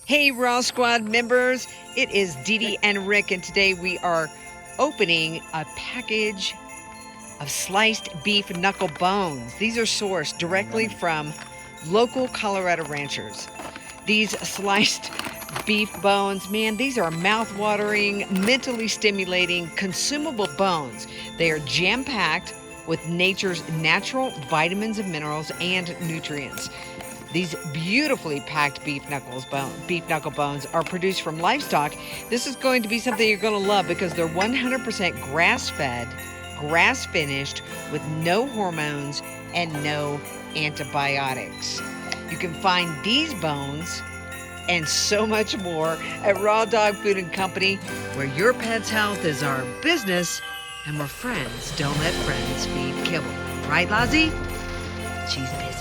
Hey, Raw Squad members, it is Dee Dee and Rick, and today we are opening a package of sliced beef knuckle bones. These are sourced directly from local Colorado ranchers. These sliced beef bones, man, these are mouth-watering, mentally stimulating, consumable bones. They are jam-packed with nature's natural vitamins and minerals and nutrients. These beautifully packed beef knuckle bones are produced from livestock. This is going to be something you're going to love because they're 100% grass-fed, grass-finished, with no hormones and no antibiotics. You can find these bones and so much more at Raw Dog Food and Company, where your pet's health is our business and where friends don't let friends feed kibble. Right, Lozzie? She's busy.